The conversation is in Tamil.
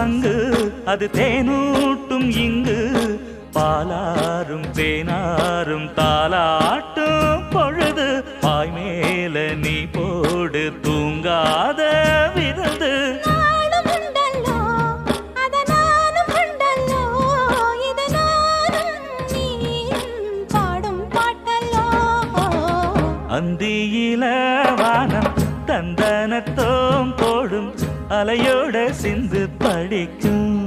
சங்கு அது தேனூட்டும் இங்கு பாலாரும் தேனாரும் தாலாட்டும் பொழுது பாய் மேல நீ போடு தூங்காத விருந்து அந்தியில வானம் தந்தனத்தோம் போடும் அலையோட சிந்து படிக்கும்